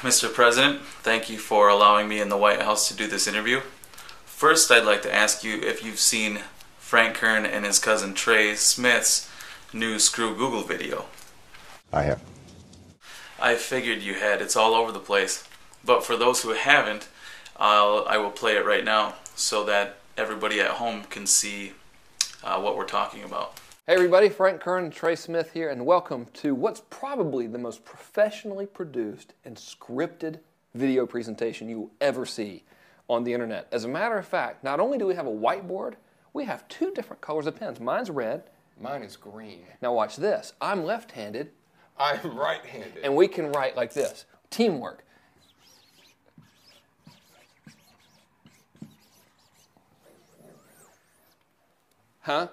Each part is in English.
Mr. President, thank you for allowing me in the White House to do this interview. First, I'd like to ask you if you've seen Frank Kern and his cousin Trey Smith's new Screw Google video. I have. I figured you had. It's all over the place. But for those who haven't, I will play it right now so that everybody at home can see what we're talking about. Hey everybody, Frank Kern and Trey Smith here, and welcome to what's probably the most professionally produced and scripted video presentation you will ever see on the internet. As a matter of fact, not only do we have a whiteboard, we have two different colors of pens. Mine's red. Mine is green. Now watch this. I'm left-handed. I'm right-handed. And we can write like this. Teamwork. Huh?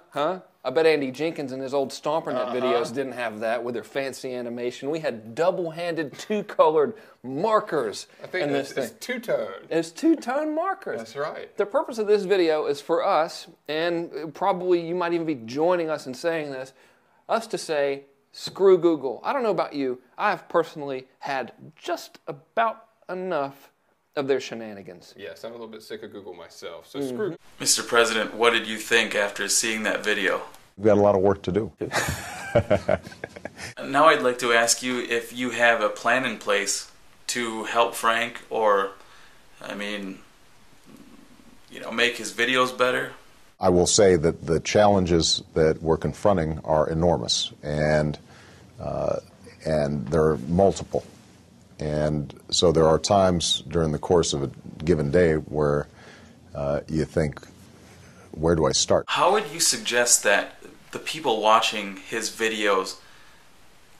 I bet Andy Jenkins and his old StomperNet videos didn't have that with their fancy animation. We had double-handed, two-colored markers. I think it's two-tone. It's two-tone markers. That's right. The purpose of this video is for us, and probably you might even be joining us in saying this, us to say, screw Google. I don't know about you. I have personally had just about enough of their shenanigans. Yes, I'm a little bit sick of Google myself, so screw. Mr. President, what did you think after seeing that video? We've got a lot of work to do. Now I'd like to ask you if you have a plan in place to help Frank or, make his videos better. I will say that the challenges that we're confronting are enormous, and there are multiple. And so there are times during the course of a given day where you think, where do I start? How would you suggest that the people watching his videos,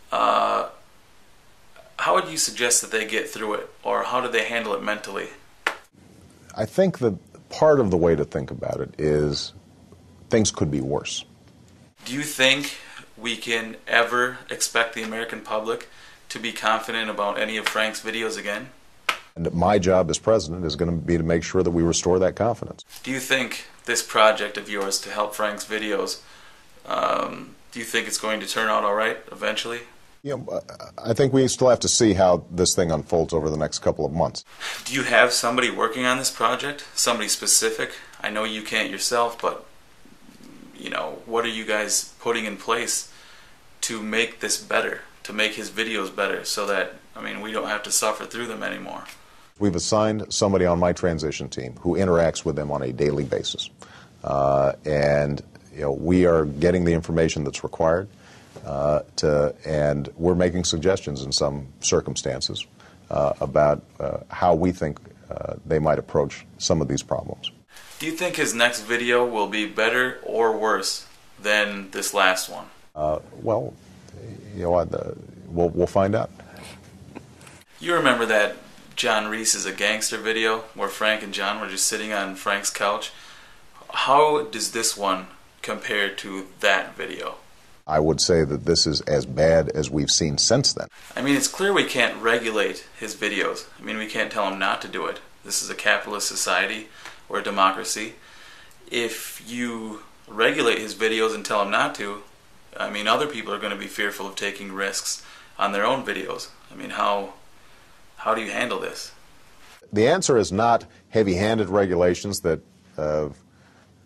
how would you suggest that they get through it, or how do they handle it mentally? I think that part of the way to think about it is things could be worse. Do you think we can ever expect the American public to be confident about any of Frank's videos again? And my job as president is going to be to make sure that we restore that confidence. Do you think this project of yours to help Frank's videos, do you think it's going to turn out all right eventually? I think we still have to see how this thing unfolds over the next couple of months. Do you have somebody working on this project? Somebody specific? I know you can't yourself, but what are you guys putting in place to make this better, to make his videos better, so that, we don't have to suffer through them anymore? We've assigned somebody on my transition team who interacts with them on a daily basis. We are getting the information that's required, and we're making suggestions in some circumstances about how we think they might approach some of these problems. Do you think his next video will be better or worse than this last one? We'll find out. You remember that John Reese is a Gangster video where Frank and John were just sitting on Frank's couch? How does this one compare to that video? I would say that this is as bad as we've seen since then. It's clear we can't regulate his videos. We can't tell him not to do it. This is a capitalist society or a democracy. If you regulate his videos and tell him not to, other people are going to be fearful of taking risks on their own videos. How do you handle this? The answer is not heavy-handed regulations that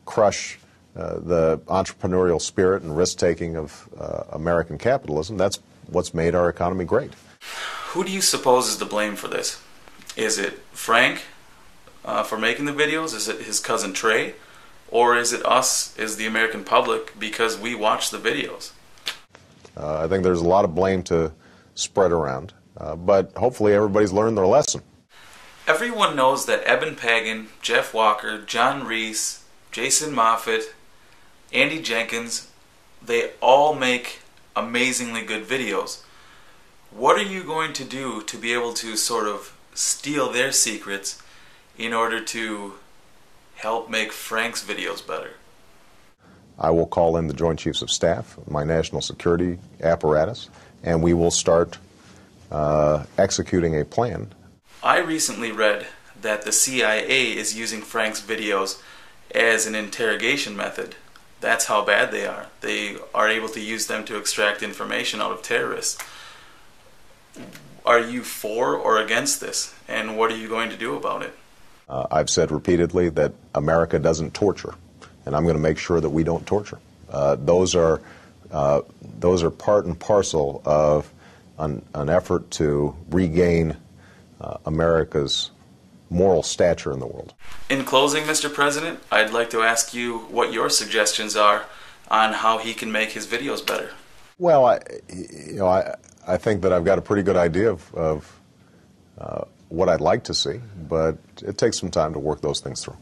crush the entrepreneurial spirit and risk-taking of American capitalism. That's what's made our economy great. Who do you suppose is to blame for this? Is it Frank for making the videos? Is it his cousin Trey? Or is it us, as the American public, because we watch the videos? I think there's a lot of blame to spread around, but hopefully everybody's learned their lesson. Everyone knows that Eben Pagan, Jeff Walker, John Reese, Jason Moffat, Andy Jenkins, they all make amazingly good videos. What are you going to do to be able to sort of steal their secrets in order to help make Frank's videos better? I will call in the Joint Chiefs of Staff, my national security apparatus, and we will start executing a plan. I recently read that the CIA is using Frank's videos as an interrogation method. That's how bad they are. They are able to use them to extract information out of terrorists. are you for or against this, and what are you going to do about it? I've said repeatedly that America doesn't torture, and I'm going to make sure that we don't torture. Those are part and parcel of an effort to regain America's moral stature in the world. In closing, Mr. President, I'd like to ask you what your suggestions are on how he can make his videos better. Well, I think that I've got a pretty good idea of what I'd like to see, but it takes some time to work those things through.